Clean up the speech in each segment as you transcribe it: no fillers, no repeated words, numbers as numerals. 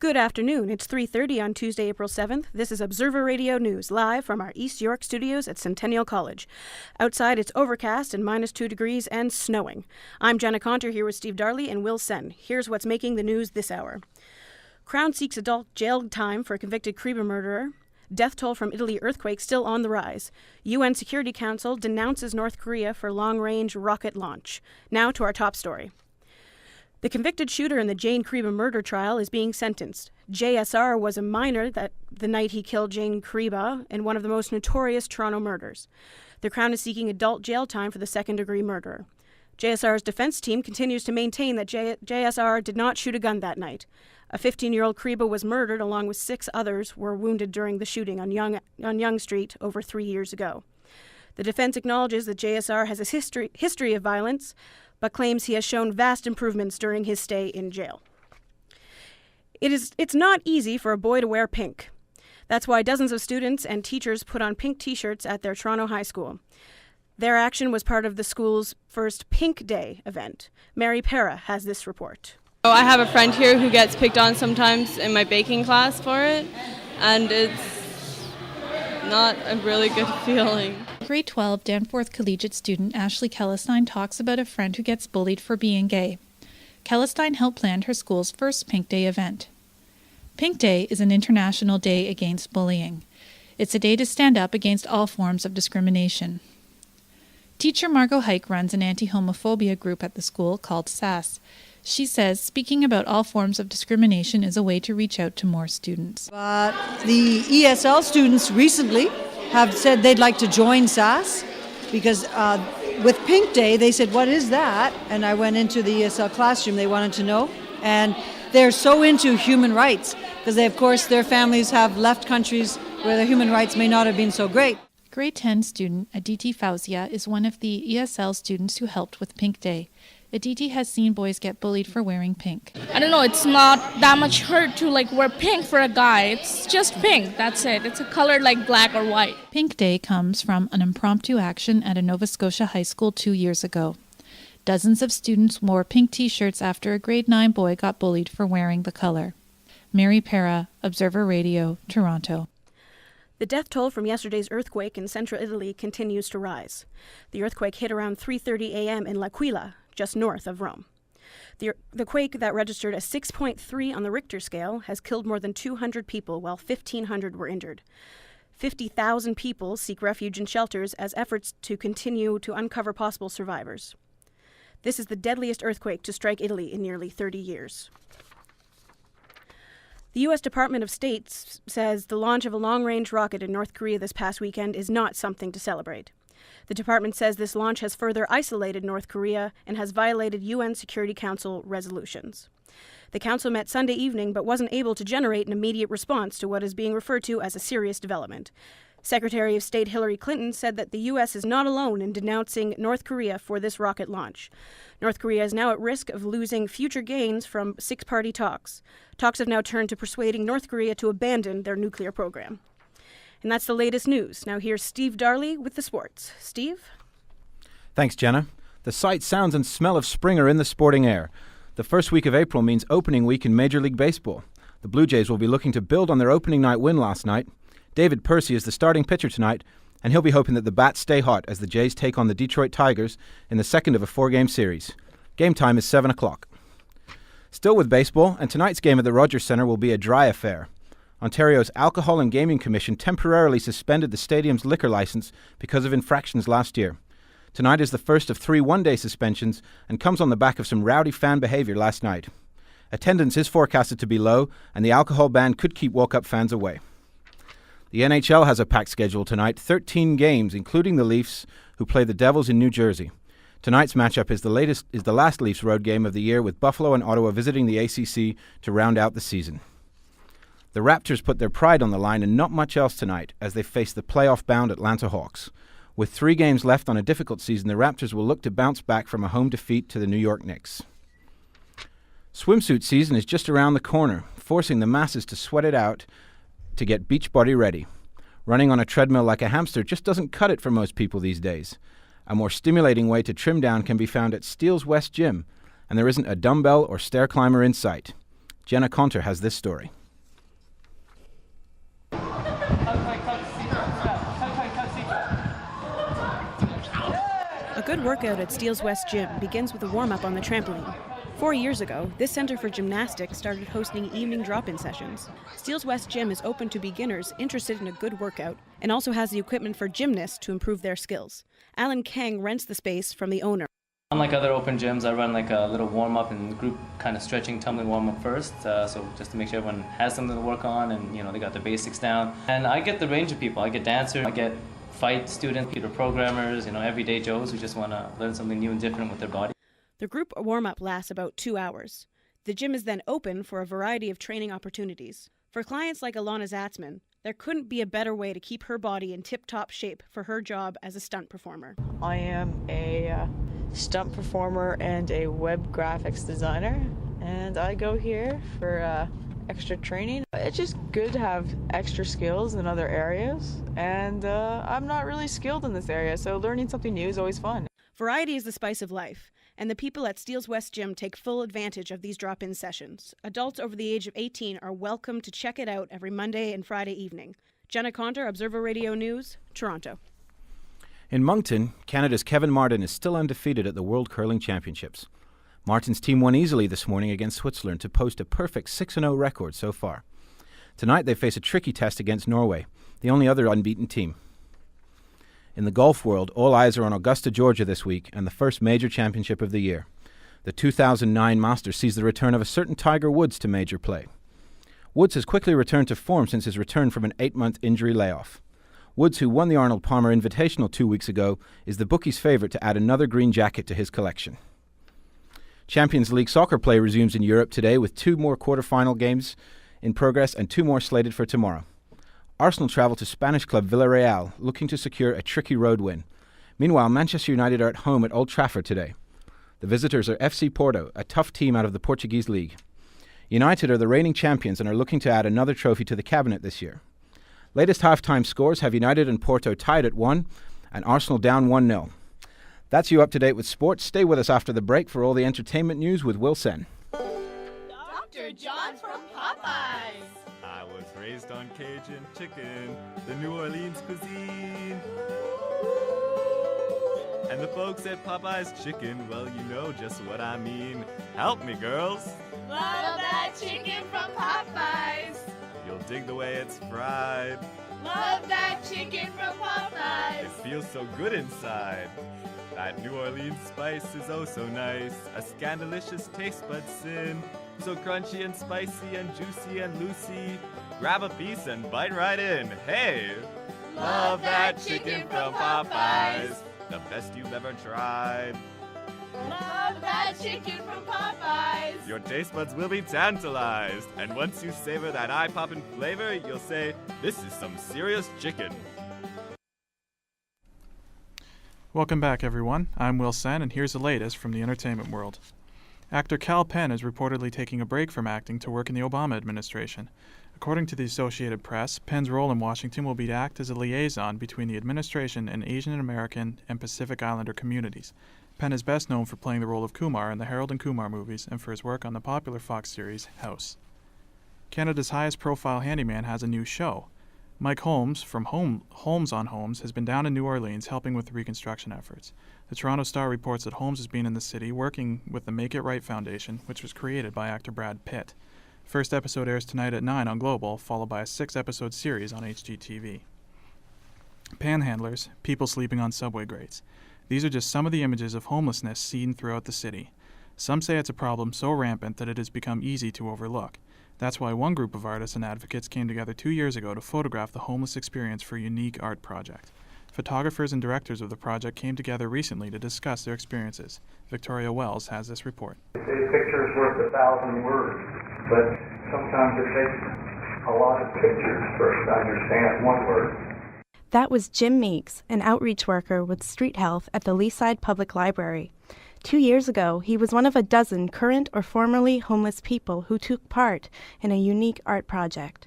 Good afternoon. It's 3:30 on Tuesday, April 7th. This is Observer Radio News, live from our East York studios at Centennial College. Outside, it's overcast and -2 degrees and snowing. I'm Jenna Conter here with Steve Darley and Will Senn. Here's what's making the news this hour. Crown seeks adult jail time for a convicted Kriba murderer. Death toll from Italy earthquake still on the rise. UN Security Council denounces North Korea for long-range rocket launch. Now to our top story. The convicted shooter in the Jane Kriba murder trial is being sentenced. JSR was a minor the night he killed Jane Kriba in one of the most notorious Toronto murders. The Crown is seeking adult jail time for the second-degree murderer. JSR's defense team continues to maintain that JSR did not shoot a gun that night. A 15-year-old Kriba was murdered along with 6 others were wounded during the shooting on Yonge Street over 3 years ago. The defense acknowledges that JSR has a history of violence, but claims he has shown vast improvements during his stay in jail. It's not easy for a boy to wear pink. That's why dozens of students and teachers put on pink t-shirts at their Toronto high school. Their action was part of the school's first Pink Day event. Mary Para has this report. I have a friend here who gets picked on sometimes in my baking class for it, and it's not a really good feeling. Grade 12 Danforth Collegiate student Ashley Kellestein talks about a friend who gets bullied for being gay. Kellestein helped plan her school's first Pink Day event. Pink Day is an international day against bullying. It's a day to stand up against all forms of discrimination. Teacher Margot Hike runs an anti-homophobia group at the school called SAS. She says speaking about all forms of discrimination is a way to reach out to more students. The ESL students recently have said they'd like to join SAS because with Pink Day, they said, what is that? And I went into the ESL classroom, they wanted to know. And they're so into human rights because they, of course, their families have left countries where their human rights may not have been so great. Grade 10 student Aditi Fauzia is one of the ESL students who helped with Pink Day. Aditi has seen boys get bullied for wearing pink. I don't know, it's not that much hurt to wear pink for a guy. It's just pink, that's it. It's a color like black or white. Pink Day comes from an impromptu action at a Nova Scotia high school 2 years ago. Dozens of students wore pink t-shirts after a grade 9 boy got bullied for wearing the color. Mary Para, Observer Radio, Toronto. The death toll from yesterday's earthquake in central Italy continues to rise. The earthquake hit around 3:30 a.m. in L'Aquila, just north of Rome. The quake that registered a 6.3 on the Richter scale has killed more than 200 people, while 1,500 were injured. 50,000 people seek refuge in shelters as efforts to continue to uncover possible survivors. This is the deadliest earthquake to strike Italy in nearly 30 years. The U.S. Department of State says the launch of a long-range rocket in North Korea this past weekend is not something to celebrate. The department says this launch has further isolated North Korea and has violated UN Security Council resolutions. The council met Sunday evening but wasn't able to generate an immediate response to what is being referred to as a serious development. Secretary of State Hillary Clinton said that the U.S. is not alone in denouncing North Korea for this rocket launch. North Korea is now at risk of losing future gains from six-party talks. Talks have now turned to persuading North Korea to abandon their nuclear program. And that's the latest news. Now here's Steve Darley with the sports. Steve? Thanks, Jenna. The sight, sounds and smell of spring are in the sporting air. The first week of April means opening week in Major League Baseball. The Blue Jays will be looking to build on their opening night win last night. David Percy is the starting pitcher tonight, and he'll be hoping that the bats stay hot as the Jays take on the Detroit Tigers in the second of a 4-game series. Game time is 7 o'clock. Still with baseball, and tonight's game at the Rogers Centre will be a dry affair. Ontario's Alcohol and Gaming Commission temporarily suspended the stadium's liquor licence because of infractions last year. Tonight is the first of 3 one-day suspensions and comes on the back of some rowdy fan behaviour last night. Attendance is forecasted to be low, and the alcohol ban could keep walk-up fans away. The NHL has a packed schedule tonight, 13 games, including the Leafs, who play the Devils in New Jersey. Tonight's matchup is the last Leafs road game of the year, with Buffalo and Ottawa visiting the ACC to round out the season. The Raptors put their pride on the line and not much else tonight as they face the playoff-bound Atlanta Hawks. With 3 games left on a difficult season, the Raptors will look to bounce back from a home defeat to the New York Knicks. Swimsuit season is just around the corner, forcing the masses to sweat it out to get beach body ready. Running on a treadmill like a hamster just doesn't cut it for most people these days. A more stimulating way to trim down can be found at Steele's West Gym, and there isn't a dumbbell or stair climber in sight. Jenna Conter has this story. good workout at Steeles West Gym begins with a warm-up on the trampoline. 4 years ago, this Center for Gymnastics started hosting evening drop-in sessions. Steeles West Gym is open to beginners interested in a good workout and also has the equipment for gymnasts to improve their skills. Alan Kang rents the space from the owner. Unlike other open gyms, I run like a little warm-up and group kind of stretching, tumbling warm-up first, so just to make sure everyone has something to work on and they got the basics down. And I get the range of people. I get dancers, I get fight students, computer programmers, everyday Joes who just want to learn something new and different with their body. The group warm-up lasts about 2 hours. The gym is then open for a variety of training opportunities. For clients like Alana Zatzman, there couldn't be a better way to keep her body in tip-top shape for her job as a stunt performer. I am a stunt performer and a web graphics designer, and I go here for extra training. It's just good to have extra skills in other areas, and I'm not really skilled in this area, so learning something new is always fun. Variety is the spice of life, and the people at Steeles West Gym take full advantage of these drop-in sessions. Adults over the age of 18 are welcome to check it out every Monday and Friday evening. Jenna Conter, Observer Radio News, Toronto. In Moncton, Canada's Kevin Martin is still undefeated at the World Curling Championships. Martin's team won easily this morning against Switzerland to post a perfect 6-0 record so far. Tonight they face a tricky test against Norway, the only other unbeaten team. In the golf world, all eyes are on Augusta, Georgia this week and the first major championship of the year. The 2009 Masters sees the return of a certain Tiger Woods to major play. Woods has quickly returned to form since his return from an 8-month injury layoff. Woods, who won the Arnold Palmer Invitational 2 weeks ago, is the bookies' favourite to add another green jacket to his collection. Champions League soccer play resumes in Europe today with 2 more quarter-final games in progress and 2 more slated for tomorrow. Arsenal travel to Spanish club Villarreal, looking to secure a tricky road win. Meanwhile, Manchester United are at home at Old Trafford today. The visitors are FC Porto, a tough team out of the Portuguese league. United are the reigning champions and are looking to add another trophy to the cabinet this year. Latest halftime scores have United and Porto tied at 1 and Arsenal down 1-0. That's you up to date with sports. Stay with us after the break for all the entertainment news with Will Senn. Dr. John from Popeyes. I was raised on Cajun chicken, the New Orleans cuisine. And the folks at Popeye's Chicken, well, you know just what I mean. Help me, girls. Love that chicken from Popeyes. You'll dig the way it's fried. Love that chicken from Popeyes. It feels so good inside. That New Orleans spice is oh so nice. A scandalicious taste bud sin. So crunchy and spicy and juicy and loosey. Grab a piece and bite right in. Hey! Love that chicken from Popeyes. The best you've ever tried. Love that chicken from Popeyes. Your taste buds will be tantalized. And once you savor that eye-poppin' flavor, you'll say, this is some serious chicken. Welcome back, everyone. I'm Will Senn, and here's the latest from the entertainment world. Actor Kal Penn is reportedly taking a break from acting to work in the Obama administration. According to the Associated Press, Penn's role in Washington will be to act as a liaison between the administration and Asian American and Pacific Islander communities. Penn is best known for playing the role of Kumar in the Harold and Kumar movies and for his work on the popular Fox series House. Canada's highest-profile handyman has a new show. Mike Holmes from Holmes on Homes has been down in New Orleans helping with the reconstruction efforts. The Toronto Star reports that Holmes has been in the city working with the Make It Right Foundation, which was created by actor Brad Pitt. First episode airs tonight at 9 on Global, followed by a 6-episode series on HGTV. Panhandlers, people sleeping on subway grates. These are just some of the images of homelessness seen throughout the city. Some say it's a problem so rampant that it has become easy to overlook. That's why one group of artists and advocates came together 2 years ago to photograph the homeless experience for a unique art project. Photographers and directors of the project came together recently to discuss their experiences. Victoria Wells has this report. A picture is worth 1,000 words, but sometimes it takes a lot of pictures for us to understand one word. That was Jim Meeks, an outreach worker with street health at the Leaside Public Library. 2 years ago, he was one of a dozen current or formerly homeless people who took part in a unique art project.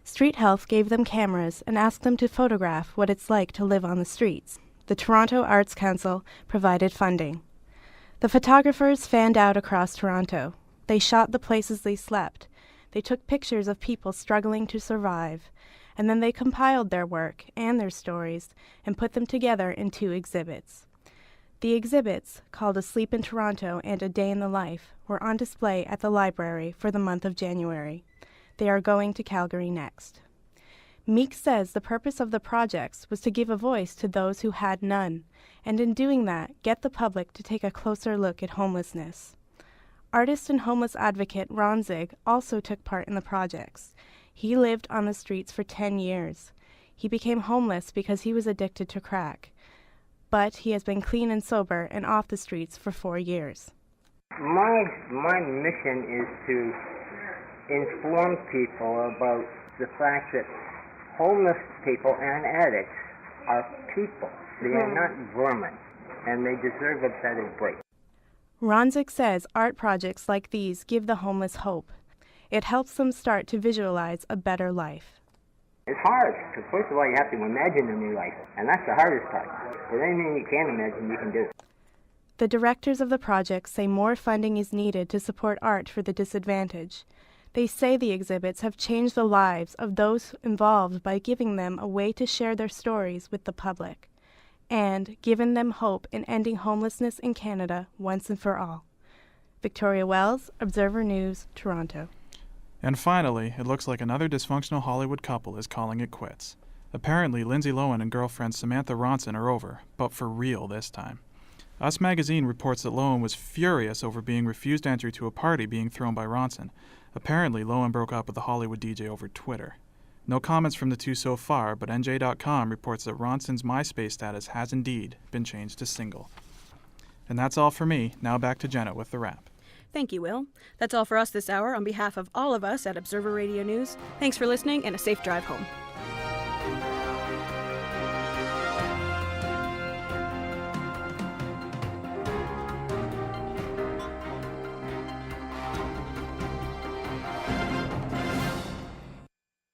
Street Health gave them cameras and asked them to photograph what it's like to live on the streets. The Toronto Arts Council provided funding. The photographers fanned out across Toronto. They shot the places they slept. They took pictures of people struggling to survive. And then they compiled their work and their stories and put them together in 2 exhibits. The exhibits, called A Sleep in Toronto and A Day in the Life, were on display at the library for the month of January. They are going to Calgary next. Meeks says the purpose of the projects was to give a voice to those who had none, and in doing that, get the public to take a closer look at homelessness. Artist and homeless advocate Ron Zig also took part in the projects. He lived on the streets for 10 years. He became homeless because he was addicted to crack, but he has been clean and sober and off the streets for 4 years. My mission is to inform people about the fact that homeless people and addicts are people. They are not vermin, and they deserve a better break. Ronzik says art projects like these give the homeless hope. It helps them start to visualize a better life. It's hard, because first of all you have to imagine a new life, and that's the hardest part. But anything you can imagine, you can do. The directors of the project say more funding is needed to support art for the disadvantaged. They say the exhibits have changed the lives of those involved by giving them a way to share their stories with the public, and given them hope in ending homelessness in Canada once and for all. Victoria Wells, Observer News, Toronto. And finally, it looks like another dysfunctional Hollywood couple is calling it quits. Apparently, Lindsey Lohan and girlfriend Samantha Ronson are over, but for real this time. Us Magazine reports that Lohan was furious over being refused entry to a party being thrown by Ronson. Apparently, Lohan broke up with the Hollywood DJ over Twitter. No comments from the two so far, but NJ.com reports that Ronson's MySpace status has indeed been changed to single. And that's all for me. Now back to Jenna with the wrap. Thank you, Will. That's all for us this hour. On behalf of all of us at Observer Radio News, thanks for listening and a safe drive home.